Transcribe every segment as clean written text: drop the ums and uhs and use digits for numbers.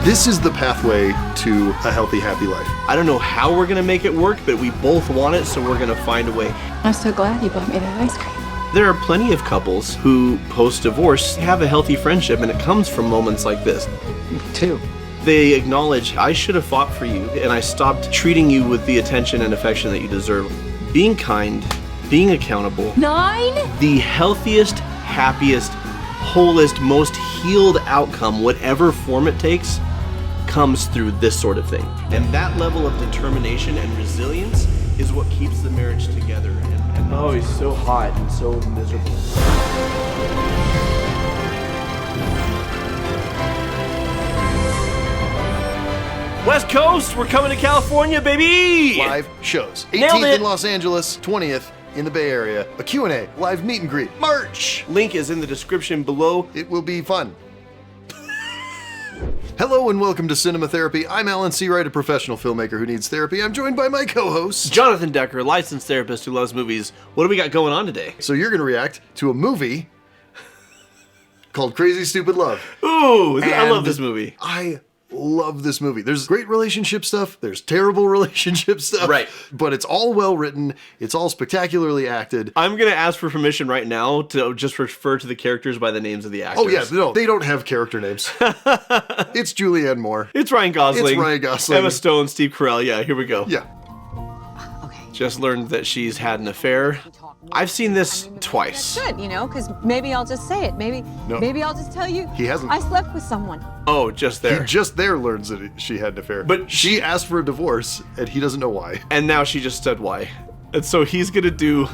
This is the pathway to a healthy, happy life. I don't know how we're gonna make it work, but we both want it, so we're gonna find a way. I'm so glad you bought me that ice cream. There are plenty of couples who, post-divorce, have a healthy friendship, and it comes from moments like this. Me too. They acknowledge, I should have fought for you, and I stopped treating you with the attention and affection that you deserve. Being kind, being accountable. 9? The healthiest, happiest, wholest, most healed outcome, whatever form it takes, comes through this sort of thing. And that level of determination and resilience is what keeps the marriage together. And oh, he's so hot and so miserable. West Coast, we're coming to California, baby! Live shows. Nailed 18th it. in Los Angeles, 20th in the Bay Area. A Q&A, live meet and greet, merch. Link is in the description below. It will be fun. Hello and welcome to Cinema Therapy. I'm Alan Seawright, a professional filmmaker who needs therapy. I'm joined by my co-host, Jonathan Decker, licensed therapist who loves movies. What do we got going on today? So you're going to react to a movie called Crazy Stupid Love. Ooh, I love And this movie. I love this movie. There's great relationship stuff. There's terrible relationship stuff. Right. But it's all well written. It's all spectacularly acted. I'm gonna ask for permission right now to just refer to the characters by the names of the actors. Oh yeah, no, they don't have character names. It's Julianne Moore. It's Ryan Gosling. It's Ryan Gosling. Emma Stone, Steve Carell. Yeah, here we go. Yeah. Just learned that she's had an affair. I've seen this twice. Good, you know, because maybe I'll just say it. Maybe I'll just tell you. He hasn't. I slept with someone. Oh, just there. He just there learns that she had an affair. But she asked for a divorce, and he doesn't know why. And now she just said why. And so he's gonna do.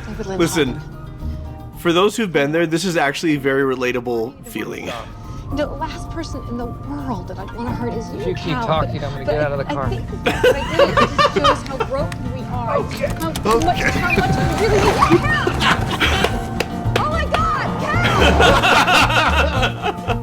David Lynch. Listen, for those who've been there, this is actually a very relatable feeling. The last person in the world that I'd want to hurt is you. If you keep Cal, talking, I'm gonna get out of the car. I think that what I did, it just shows how broken we are. How much we really need Cal. Oh my God,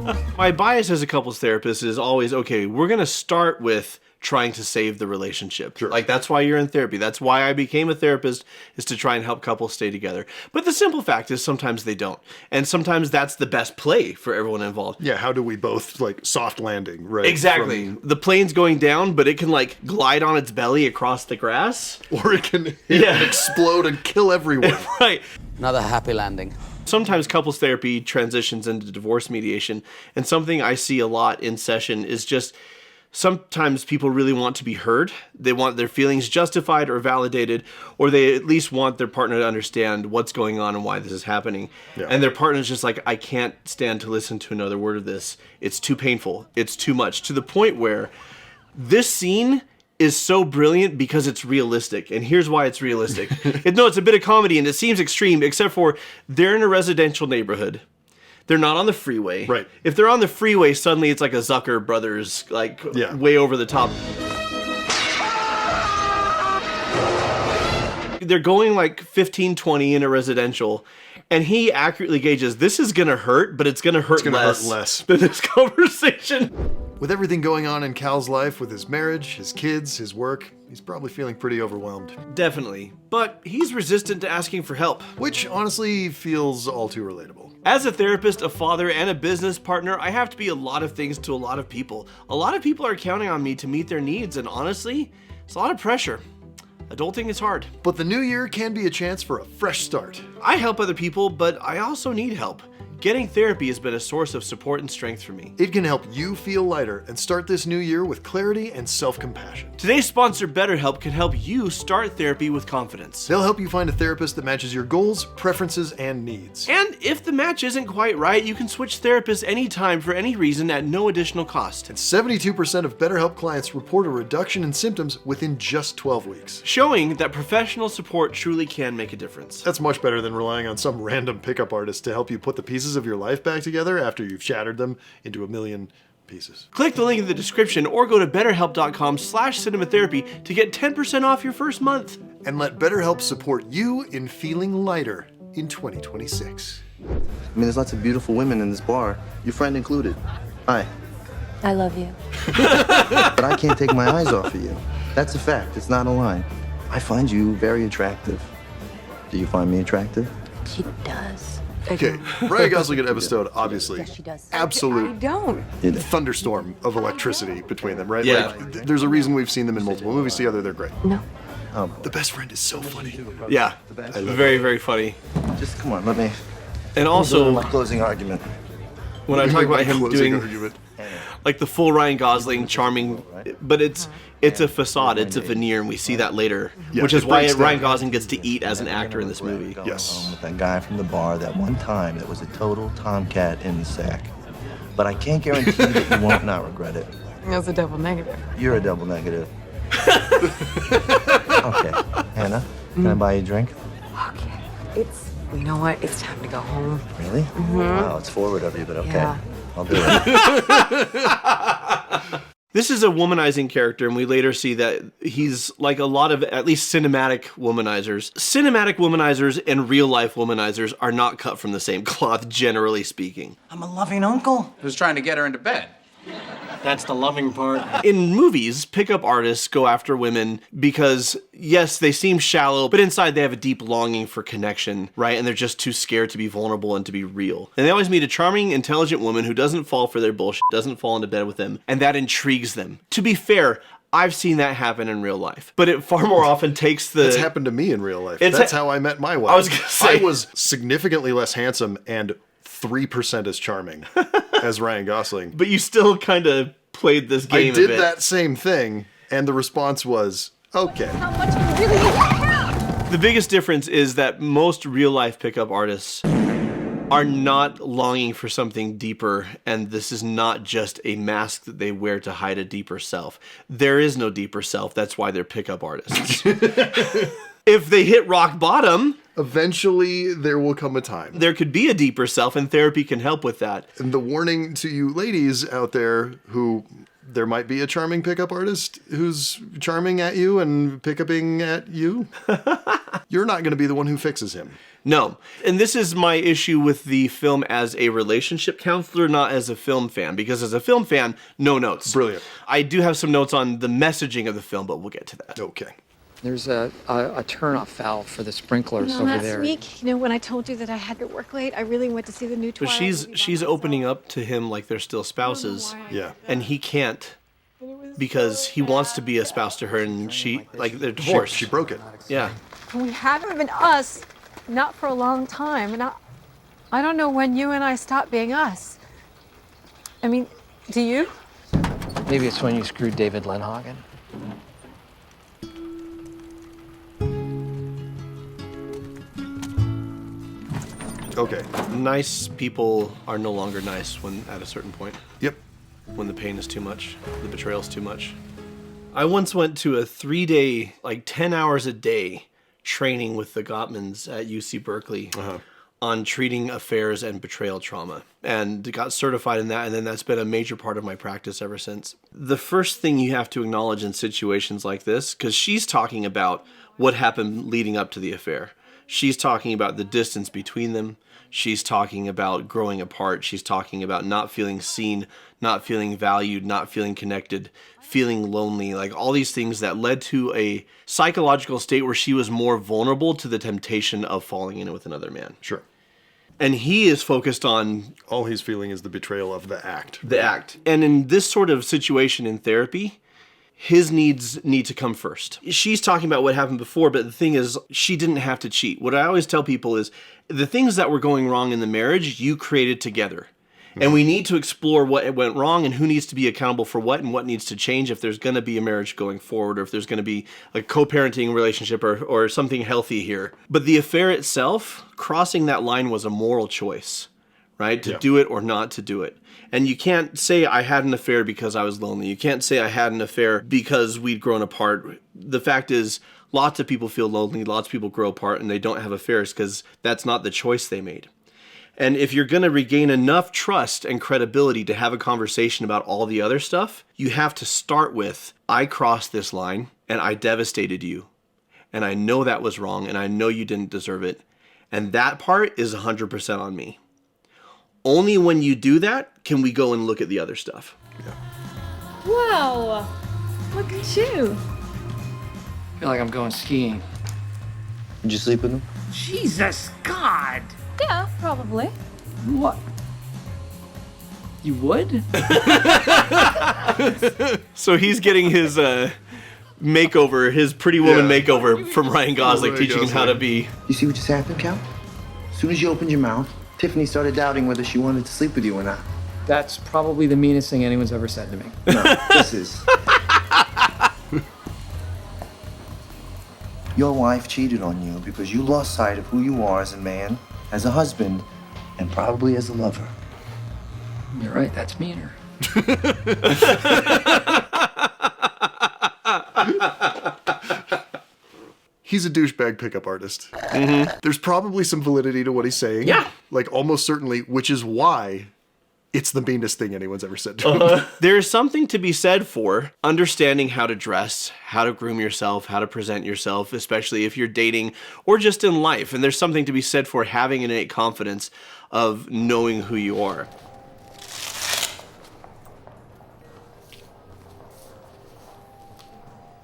Cal! My bias as a couples therapist is always, okay, we're gonna start with trying to save the relationship. Sure. Like, that's why you're in therapy. That's why I became a therapist, is to try and help couples stay together. But the simple fact is sometimes they don't. And sometimes that's the best play for everyone involved. Yeah, how do we both, like, soft landing, right? Exactly. The plane's going down, but it can, like, glide on its belly across the grass. Or it can Yeah. explode and kill everyone. Right. Another happy landing. Sometimes couples therapy transitions into divorce mediation, and something I see a lot in session is just sometimes people really want to be heard. They want their feelings justified or validated, or they at least want their partner to understand what's going on and why this is happening. Yeah. And their partner's just like, I can't stand to listen to another word of this. It's too painful. It's too much. To the point where this scene is so brilliant because it's realistic. And here's why it's realistic. It's a bit of comedy and it seems extreme, except for they're in a residential neighborhood. They're not on the freeway. Right. If they're on the freeway, suddenly it's like a Zucker Brothers, like, Yeah. way over the top. They're going like 15, 20 in a residential, and he accurately gauges, this is gonna hurt, but it's gonna hurt gonna less, hurt less. than this conversation. With everything going on in Cal's life, with his marriage, his kids, his work, he's probably feeling pretty overwhelmed. Definitely. But he's resistant to asking for help. Which, honestly, feels all too relatable. As a therapist, a father, and a business partner, I have to be a lot of things to a lot of people. A lot of people are counting on me to meet their needs, and honestly, it's a lot of pressure. Adulting is hard. But the new year can be a chance for a fresh start. I help other people, but I also need help. Getting therapy has been a source of support and strength for me. It can help you feel lighter and start this new year with clarity and self-compassion. Today's sponsor, BetterHelp, can help you start therapy with confidence. They'll help you find a therapist that matches your goals, preferences, and needs. And if the match isn't quite right, you can switch therapists anytime for any reason at no additional cost. And 72% of BetterHelp clients report a reduction in symptoms within just 12 weeks. Showing that professional support truly can make a difference. That's much better than relying on some random pickup artist to help you put the pieces of your life back together after you've shattered them into a million pieces. Click the link in the description or go to betterhelp.com/cinematherapy to get 10% off your first month. And let BetterHelp support you in feeling lighter in 2026. I mean, there's lots of beautiful women in this bar, your friend included. Hi. I love you. But I can't take my eyes off of you. That's a fact, it's not a lie. I find you very attractive. Do you find me attractive? She does. Okay, Ryan Gosling and Emma Stone, obviously, Yes, she does. absolute Don't. thunderstorm of electricity between them, right? Yeah. Like, there's a reason we've seen them in multiple movies together. They're great. No. The best friend is so funny. Yeah, very, very funny. Just come on, let me And do also, my closing argument. when I talk about him Closing doing argument. like the full Ryan Gosling, charming, but it's a facade, it's a veneer, and we see that later, Yeah, which is it why breaks Ryan down. Gosling gets to eat as an actor in this movie. Going Yes. home with that guy from the bar that one time that was a total tomcat in the sack. But I can't guarantee that you won't not regret it. That's a double negative. You're a double negative. Okay, Hannah, can I buy you a drink? Okay. You know what? It's time to go home. Really? Wow, it's forward of you, but okay. Yeah. I'll do it. This is a womanizing character, and we later see that he's like a lot of, at least cinematic womanizers. Cinematic womanizers and real life womanizers are not cut from the same cloth, generally speaking. I'm a loving uncle. Who's trying to get her into bed? That's the loving part. In movies, pickup artists go after women because, yes, they seem shallow, but inside they have a deep longing for connection, right? And they're just too scared to be vulnerable and to be real. And they always meet a charming, intelligent woman who doesn't fall for their bullshit, doesn't fall into bed with them, and that intrigues them. To be fair, I've seen that happen in real life, but it far more often takes the... It's happened to me in real life. It's That's ha- how I met my wife. I was gonna say- I was significantly less handsome and 3% as charming as Ryan Gosling. But you still kind of played this game I did a bit. that same thing, and the response was, okay. How much you really need your help? The biggest difference is that most real-life pickup artists are not longing for something deeper, and this is not just a mask that they wear to hide a deeper self. There is no deeper self. That's why they're pickup artists. If they hit rock bottom, Eventually, there will come a time. there could be a deeper self, and therapy can help with that. And the warning to you ladies out there who there might be a charming pickup artist who's charming at you and pickuping at you. You're not going to be the one who fixes him. No. And this is my issue with the film as a relationship counselor, not as a film fan, because as a film fan, no notes. Brilliant. I do have some notes on the messaging of the film, but we'll get to that. Okay. There's a turn-off valve for the sprinklers over Last there. week, when I told you that I had to work late, I really went to see the new But Twilight movie by she's myself. opening up to him like they're still spouses, Yeah. and he can't because he wants to be a spouse to her, and she, like, they're divorced. She broke it. Yeah. We haven't been us, not for a long time, and I don't know when you and I stopped being us. I mean, do you? Maybe it's when you screwed David Lenhagen. Okay. Nice people are no longer nice when at a certain point, Yep. when the pain is too much, the betrayal's too much. I once went to a 3-day, like 10 hours a day training with the Gottmans at UC Berkeley on treating affairs and betrayal trauma, and got certified in that, and then that's been a major part of my practice ever since. The first thing you have to acknowledge in situations like this, because she's talking about what happened leading up to the affair. She's talking about the distance between them. She's talking about growing apart. She's talking about not feeling seen, not feeling valued, not feeling connected, feeling lonely, like all these things that led to a psychological state where she was more vulnerable to the temptation of falling in with another man. Sure. And he is focused on All he's feeling is the betrayal of the act. the act. And in this sort of situation in therapy, his needs need to come first. She's talking about what happened before, but the thing is, she didn't have to cheat. What I always tell people is the things that were going wrong in the marriage, you created together. And we need to explore what went wrong and who needs to be accountable for what and what needs to change if there's going to be a marriage going forward, or if there's going to be a co-parenting relationship or something healthy here. But the affair itself, crossing that line was a moral choice, right? To do it or not to do it. And you can't say I had an affair because I was lonely. You can't say I had an affair because we'd grown apart. The fact is, lots of people feel lonely, lots of people grow apart, and they don't have affairs because that's not the choice they made. And if you're going to regain enough trust and credibility to have a conversation about all the other stuff, you have to start with, I crossed this line and I devastated you. And I know that was wrong and I know you didn't deserve it. And that part is 100% on me. Only when you do that can we go and look at the other stuff. Whoa! Look at you. I feel like I'm going skiing. Did you sleep with him? Jesus, God! Yeah, probably. What? You would? So he's getting his makeover, his Pretty Woman Yeah. makeover from Ryan Gosling, Ryan teaching him how to be. You see what just happened, Cal? As soon as you opened your mouth, Tiffany started doubting whether she wanted to sleep with you or not. That's probably the meanest thing anyone's ever said to me. No, this is. Your wife cheated on you because you lost sight of who you are as a man, as a husband, and probably as a lover. You're right, that's meaner. He's a douchebag pickup artist. There's probably some validity to what he's saying. Yeah. Like almost certainly, which is why it's the meanest thing anyone's ever said to him. There's something to be said for understanding how to dress, how to groom yourself, how to present yourself, especially if you're dating or just in life. And there's something to be said for having an innate confidence of knowing who you are.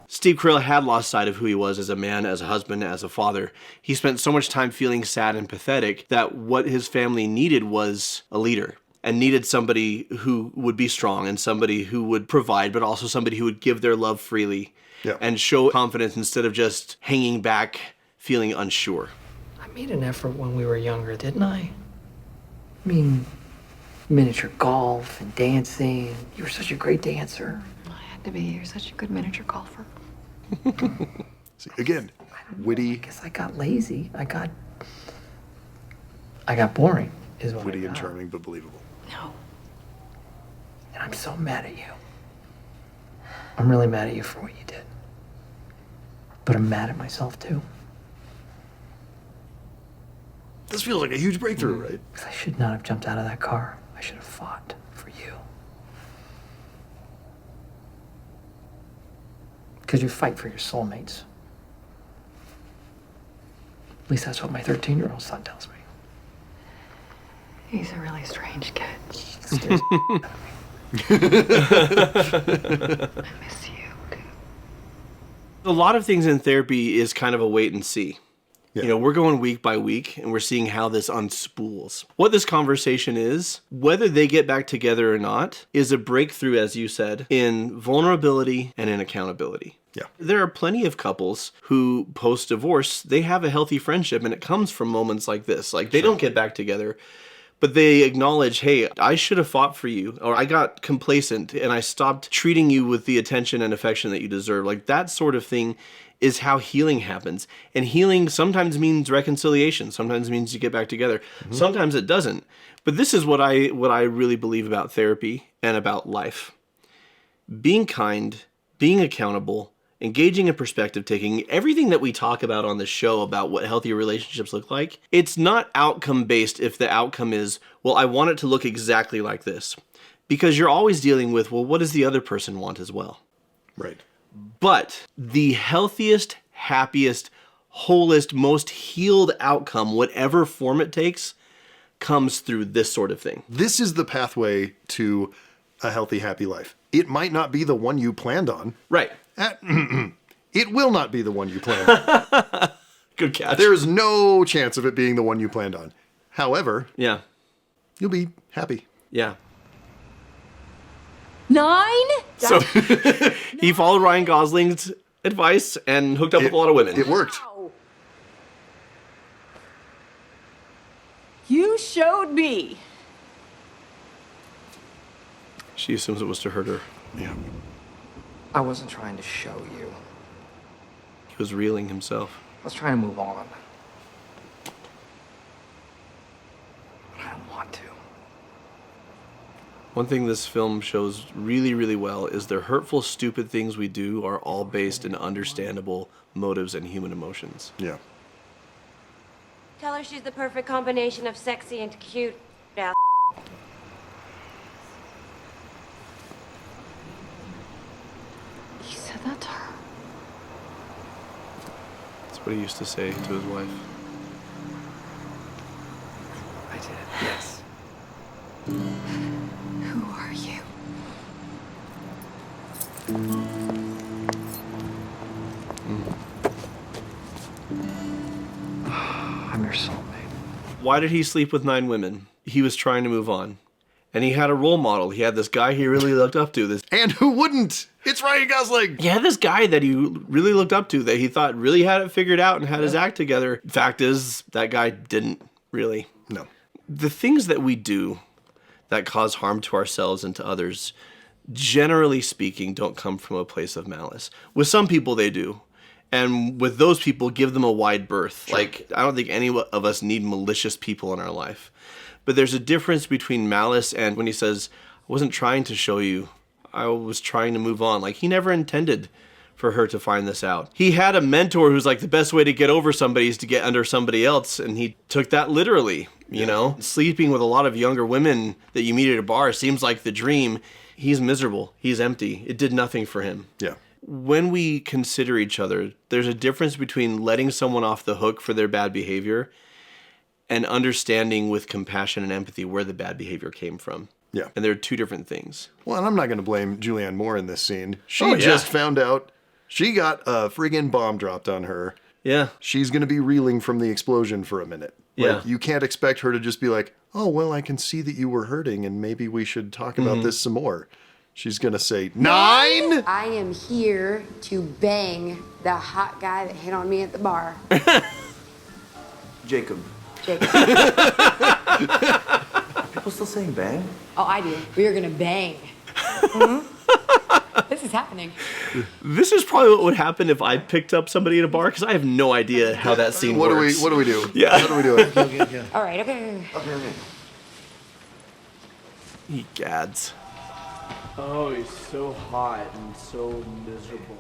Steve Carell had lost sight of who he was as a man, as a husband, as a father. He spent so much time feeling sad and pathetic that what his family needed was a leader, and needed somebody who would be strong and somebody who would provide, but also somebody who would give their love freely and show confidence instead of just hanging back, feeling unsure. I made an effort when we were younger, didn't I? I mean, miniature golf and dancing. You were such a great dancer. I had to be. You're such a good miniature golfer. See, again, witty, I guess I got lazy. I got boring, is what I witty and got. charming, but believable. No. And I'm so mad at you. I'm really mad at you for what you did. But I'm mad at myself too. This feels like a huge breakthrough, right? Because I should not have jumped out of that car. I should have fought for you. Because you fight for your soulmates. At least that's what my 13-year-old son tells me. He's a really strange kid. Scares I miss you, dude. A lot of things in therapy is kind of a wait and see. Yeah. You know, we're going week by week and we're seeing how this unspools. What this conversation is, whether they get back together or not, is a breakthrough, as you said, in vulnerability and in accountability. Yeah. There are plenty of couples who post-divorce, they have a healthy friendship and it comes from moments like this. Like they don't get back together, but they acknowledge, hey, I should have fought for you, or I got complacent and I stopped treating you with the attention and affection that you deserve. Like that sort of thing is how healing happens. And healing sometimes means reconciliation. Sometimes means you get back together. Sometimes it doesn't. But this is what I really believe about therapy and about life. Being kind, being accountable, engaging in perspective taking, everything that we talk about on this show about what healthy relationships look like, it's not outcome based if the outcome is, well, I want it to look exactly like this. Because you're always dealing with, well, what does the other person want as well? Right. But the healthiest, happiest, wholest, most healed outcome, whatever form it takes, comes through this sort of thing. This is the pathway to a healthy, happy life. It might not be the one you planned on. Right. It will not be the one you planned on. Good catch. There is no chance of it being the one you planned on. However, Yeah. you'll be happy. Yeah. 9? So he followed Ryan Gosling's advice and hooked up with a lot of women. It worked. You showed me. She assumes it was to hurt her. Yeah. I wasn't trying to show you. He was reeling himself. I was trying to move on. But I don't want to. One thing this film shows really, really well is the hurtful, stupid things we do are all based in understandable motives and human emotions. Yeah. Tell her she's the perfect combination of sexy and cute. Yeah. He said that to her. That's what he used to say to his wife. I did, yes. Who are you? I'm your soulmate. Why did he sleep with 9 women? He was trying to move on. And he had a role model. He had this guy he really looked up to. And who wouldn't? It's Ryan Gosling. He had this guy that he really looked up to, that he thought really had it figured out and had his act together. Fact is, that guy didn't really. No. The things that we do that cause harm to ourselves and to others, generally speaking, don't come from a place of malice. With some people, they do. And with those people, give them a wide berth. Sure. Like, I don't think any of us need malicious people in our life. But there's a difference between malice and when he says, I wasn't trying to show you, I was trying to move on. Like, he never intended for her to find this out. He had a mentor who's like, the best way to get over somebody is to get under somebody else. And he took that literally, you know? Sleeping with a lot of younger women that you meet at a bar seems like the dream. He's miserable. He's empty. It did nothing for him. Yeah. When we consider each other, there's a difference between letting someone off the hook for their bad behavior and understanding with compassion and empathy where the bad behavior came from. Yeah. And they're two different things. Well, and I'm not going to blame Julianne Moore in this scene. She just found out she got a friggin' bomb dropped on her. Yeah. She's going to be reeling from the explosion for a minute. Like, you can't expect her to just be like, oh, well, I can see that you were hurting and maybe we should talk about this some more. She's going to say, 9? I am here to bang the hot guy that hit on me at the bar. Jacob. Jacob. People still saying bang? Oh, I do. We are gonna bang. This is happening. This is probably what would happen if I picked up somebody at a bar, because I have no idea how that scene works. What do we do? Yeah. What do we do? All right, okay. He gads. Oh, he's so hot and so miserable.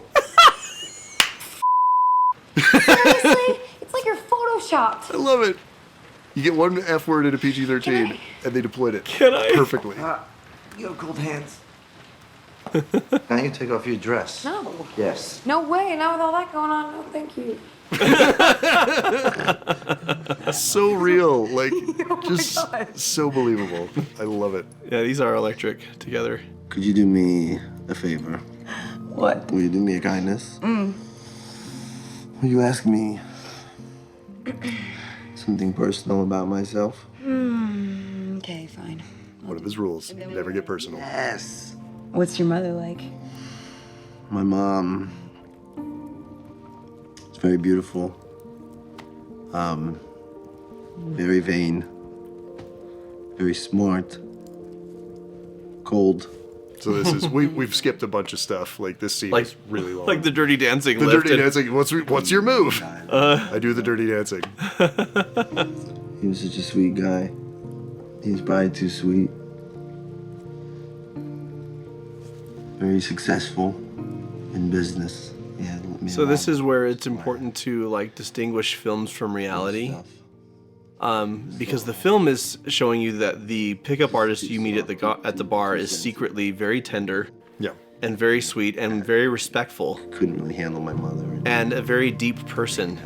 Seriously? It's like you're photoshopped. I love it. You get one F word in a PG-13, and they deployed it perfectly. You have cold hands. Now you take off your dress. No. Yes. No way. Not with all that going on. No, thank you. So real. Like, just so believable. I love it. Yeah, these are electric together. Could you do me a favor? What? Will you do me a kindness? Will you ask me something personal about myself? Okay, fine. One of his rules, never get personal. Yes. What's your mother like? My mom is very beautiful. Very vain. Very smart. Cold. So this is, we've skipped a bunch of stuff. Like, this scene is really long. Like the Dirty Dancing. The lifted. Dirty Dancing. What's your move? I do the Dirty Dancing. He was such a sweet guy. He was probably too sweet. Very successful in business. Yeah. So this is where it's important to like distinguish films from reality. Because the film is showing you that the pickup artist you meet at the bar is secretly very tender, and very sweet and very respectful. Couldn't really handle my mother. And a very deep person.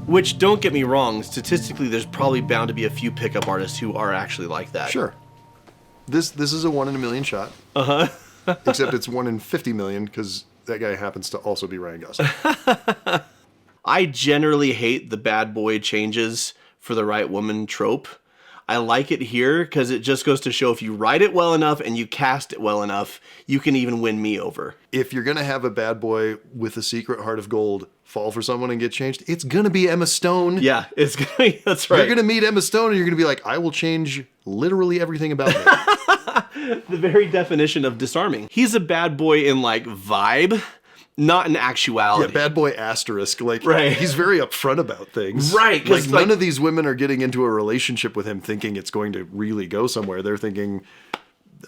Which, don't get me wrong, statistically there's probably bound to be a few pickup artists who are actually like that. Sure. This is a 1 in a million shot. Except it's 1 in 50 million because that guy happens to also be Ryan Gosling. I generally hate the bad boy changes for the right woman trope. I like it here because it just goes to show if you write it well enough and you cast it well enough, you can even win me over. If you're going to have a bad boy with a secret heart of gold fall for someone and get changed, it's going to be Emma Stone. Yeah, it's going to be, that's right. You're going to meet Emma Stone and you're going to be like, I will change literally everything about me. The very definition of disarming. He's a bad boy in like vibe, not in actuality. Yeah, bad boy asterisk. Like, right. He's very upfront about things. Right. Like, none of these women are getting into a relationship with him thinking it's going to really go somewhere. They're thinking,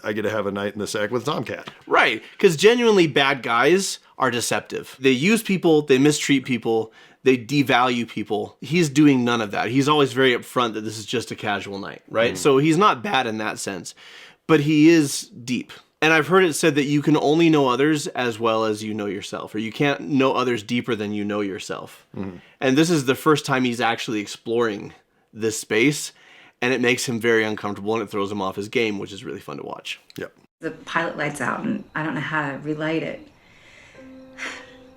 I get to have a night in the sack with Tomcat. Right. Because genuinely bad guys are deceptive. They use people, they mistreat people, they devalue people. He's doing none of that. He's always very upfront that this is just a casual night, right? So he's not bad in that sense, but he is deep. And I've heard it said that you can only know others as well as you know yourself, or you can't know others deeper than you know yourself. And this is the first time he's actually exploring this space, and it makes him very uncomfortable and it throws him off his game, which is really fun to watch. Yep. The pilot light's out and I don't know how to relight it.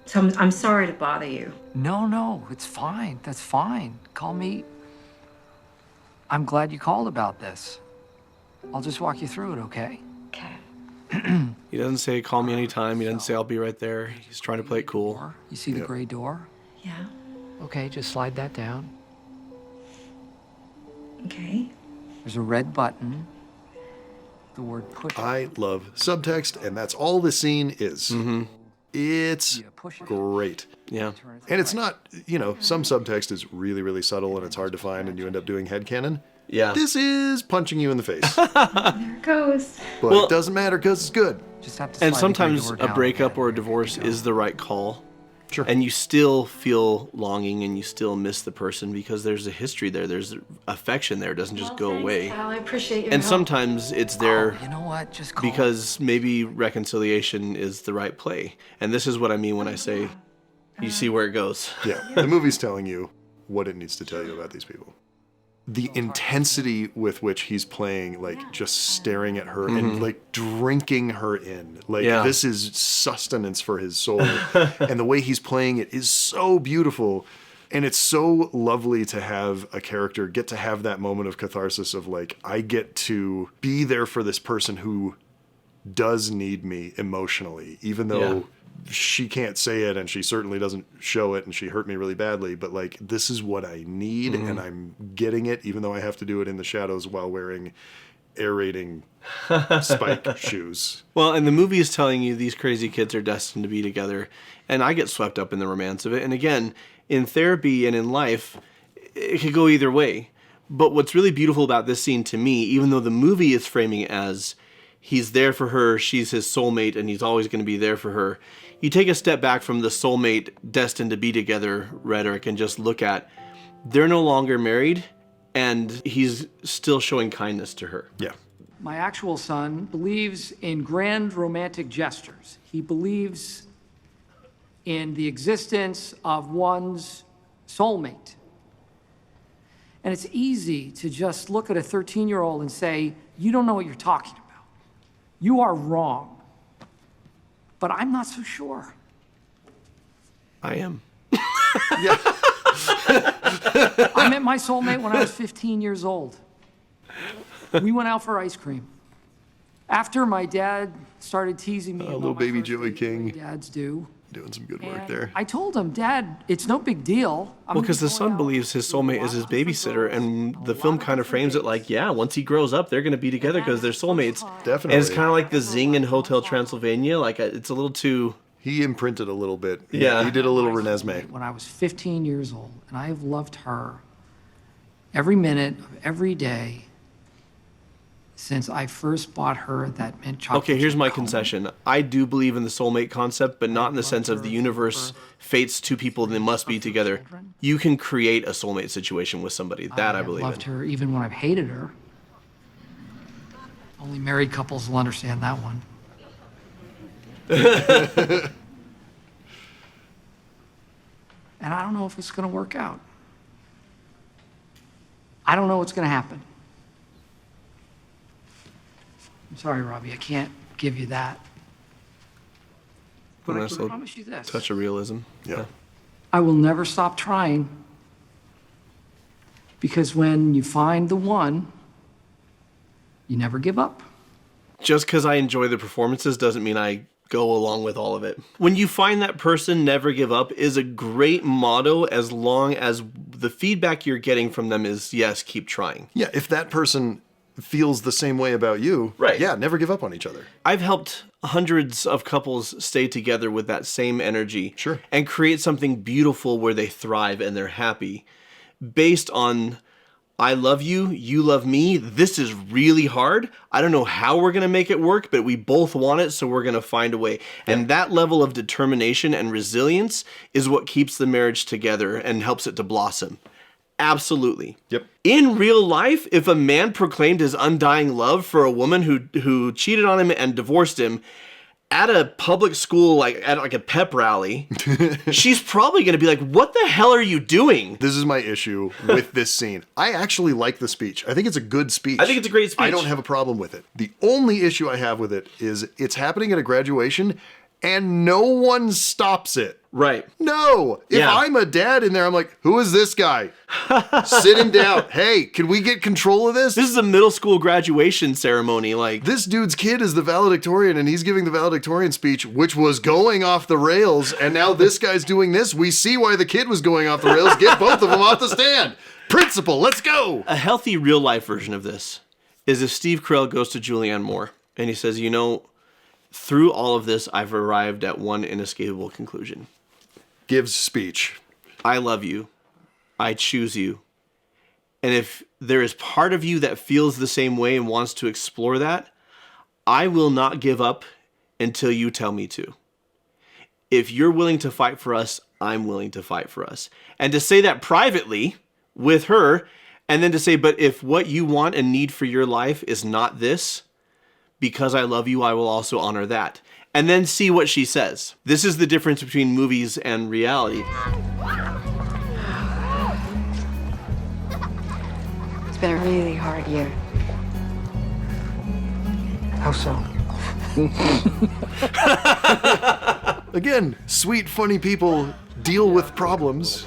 So I'm sorry to bother you. No, it's fine. That's fine. Call me I'm glad you called about this. I'll just walk you through it, okay? Okay. He doesn't say, call me anytime. He doesn't say, I'll be right there. He's trying to play it cool. You see the gray door? Yeah. Okay, just slide that down. Okay. There's a red button. The word push. I love subtext, and that's all the scene is. It's Push it. great. Yeah. And it's not, some subtext is really, really subtle and it's hard to find and you end up doing headcanon. Yeah. This is punching you in the face. There it goes. But Well- it doesn't matter because it's good. Just have to And slide the gray sometimes door a down breakup bit. or a divorce is the right call. Sure. And you still feel longing and you still miss the person because there's a history there. There's affection there. It doesn't just go away. Al, I appreciate your And help. sometimes it's there You know what? Just call because maybe reconciliation is the right play. And this is what I mean when I say you see where it goes. Yeah. The movie's telling you what it needs to tell you about these people. The intensity with which he's playing, like just staring at her and like drinking her in. Like Yeah. this is sustenance for his soul. And the way he's playing it is so beautiful. And it's so lovely to have a character get to have that moment of catharsis of like, I get to be there for this person who does need me emotionally, even though she can't say it and she certainly doesn't show it and she hurt me really badly, but like this is what I need and I'm getting it, even though I have to do it in the shadows while wearing aerating spike shoes. Well, and the movie is telling you these crazy kids are destined to be together. And I get swept up in the romance of it. And again, in therapy and in life, it could go either way. But what's really beautiful about this scene to me, even though the movie is framing it as he's there for her, she's his soulmate, and he's always going to be there for her, you take a step back from the soulmate destined to be together rhetoric and just look at they're no longer married and he's still showing kindness to her. Yeah. My actual son believes in grand romantic gestures. He believes in the existence of one's soulmate. And it's easy to just look at a 13-year-old and say, you don't know what you're talking about. You are wrong. But I'm not so sure. I am. I met my soulmate when I was 15 years old. We went out for ice cream. After my dad started teasing me, about little my baby first Joey date, King. like dads do. Doing some good work And there. I told him, Dad, it's no big deal. Well, because the son believes his soulmate is his babysitter, and the film kind of frames it like, yeah, once he grows up, they're going to be together because they're soulmates. Definitely. And it's kind of like the zing in Hotel Transylvania. Like, it's a little too... He imprinted a little bit. Yeah. He did a little Renesmee. When I was 15 years old, and I have loved her every minute of every day since I first bought her that mint chocolate. Okay, here's my chip cone. concession. I do believe in the soulmate concept, but not in the sense of the universe fates two people and they must be together. You can create a soulmate situation with somebody. That I have believe in. loved her even when I've hated her. Only married couples will understand that one. And I don't know if it's going to work out. I don't know what's going to happen. I'm sorry, Robbie, I can't give you that. But I Nice can little promise you this. touch of realism. Yeah. I will never stop trying. Because when you find the one, you never give up. Just because I enjoy the performances doesn't mean I go along with all of it. When you find that person, never give up is a great motto as long as the feedback you're getting from them is, yes, keep trying. Yeah, if that person feels the same way about you, Right. yeah, never give up on each other. I've helped hundreds of couples stay together with that same energy. Sure. And create something beautiful where they thrive and they're happy based on I love you, you love me, this is really hard. I don't know how we're going to make it work, but we both want it, so we're going to find a way. And that level of determination and resilience is what keeps the marriage together and helps it to blossom. Absolutely. Yep. In real life, if a man proclaimed his undying love for a woman who cheated on him and divorced him at a public school, at a pep rally, she's probably going to be like, what the hell are you doing? This is my issue with this scene. I actually like the speech. I think it's a good speech. I think it's a great speech. I don't have a problem with it. The only issue I have with it is it's happening at a graduation and no one stops it. Right. No. If Yeah. I'm a dad in there, I'm like, who is this guy? Sit him down. Hey, can we get control of this? This is a middle school graduation ceremony. Like, This dude's kid is the valedictorian, and he's giving the valedictorian speech, which was going off the rails, and now this guy's doing this. We see why the kid was going off the rails. Get both of them off the stand. Principal, let's go. a healthy real life version of this is if Steve Carell goes to Julianne Moore and he says, you know, through all of this, I've arrived at one inescapable conclusion. Gives speech. I love you. I choose you. And if there is part of you that feels the same way and wants to explore that, I will not give up until you tell me to. If you're willing to fight for us, I'm willing to fight for us. And to say that privately with her, and then to say, but if what you want and need for your life is not this, because I love you, I will also honor that. And then see what she says. This is the difference between movies and reality. It's been a really hard year. How so? Again, sweet, funny people deal with problems.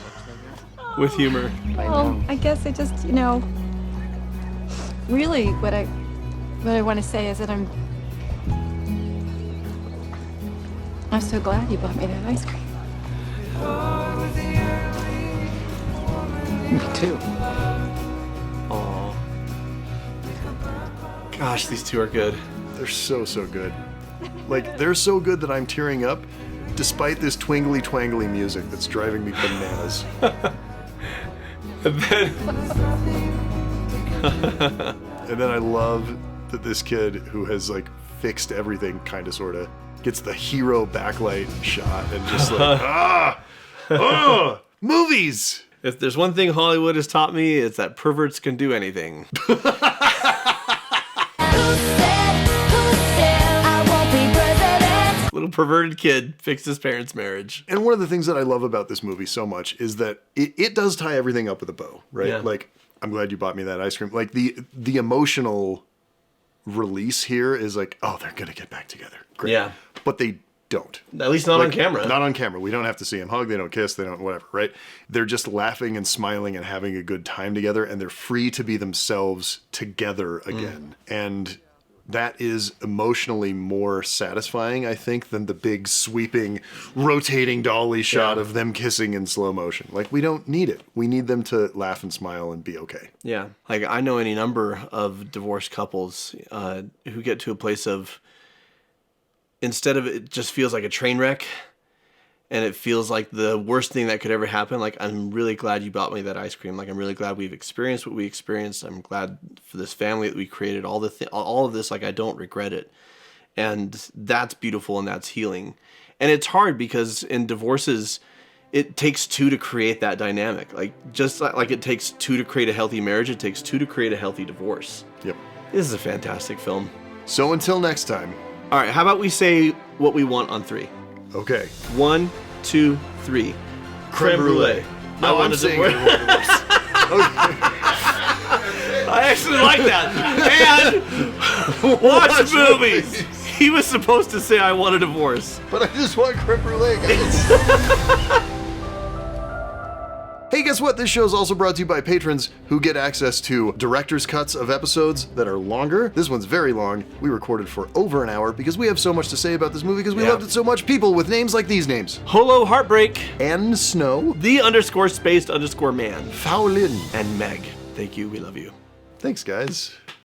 With humor. Well, I guess I just, you know, really what I want to say is that I'm so glad you bought me that ice cream. Me too. Aw. Gosh, these two are good. They're so, so good. Like, they're so good that I'm tearing up, despite this twangly twangly music that's driving me bananas. And then And then I love that this kid who has like fixed everything, kind of, sort of, gets the hero backlight shot and just like, movies! if there's one thing Hollywood has taught me, it's that perverts can do anything. Little perverted kid fixed his parents' marriage. And one of the things that I love about this movie so much is that it does tie everything up with a bow, right? Yeah. Like, I'm glad you bought me that ice cream. Like, the emotional release here is like, oh, they're gonna get back together. Great. Yeah. But they don't. At least not on camera. Not on camera. We don't have to see them hug. They don't kiss. They don't whatever, right? They're just laughing and smiling and having a good time together, and they're free to be themselves together again. And that is emotionally more satisfying, I think, than the big sweeping, rotating dolly shot of them kissing in slow motion. Like, we don't need it. We need them to laugh and smile and be okay. Yeah. Like, I know any number of divorced couples who get to a place of, instead of it just feels like a train wreck and it feels like the worst thing that could ever happen, like, I'm really glad you bought me that ice cream. Like, I'm really glad we've experienced what we experienced. I'm glad for this family that we created, all of this. Like, I don't regret it. And that's beautiful and that's healing. And it's hard because in divorces, it takes two to create that dynamic. Like, just like it takes two to create a healthy marriage, it takes two to create a healthy divorce. Yep. This is a fantastic film. So until next time. All right, how about we say what we want on 3? Okay. 1, 2, 3. Creme brulee. No, I'm saying I actually like that. And watch movies. He was supposed to say I want a divorce. But I just want creme brulee, guys. Hey, guess what? This show is also brought to you by patrons who get access to director's cuts of episodes that are longer. This one's very long. We recorded for over an hour because we have so much to say about this movie because we loved it so much. People with names like these names. Holo Heartbreak. And Snow. The_spaced_man. Foulin. And Meg. Thank you. We love you. Thanks, guys.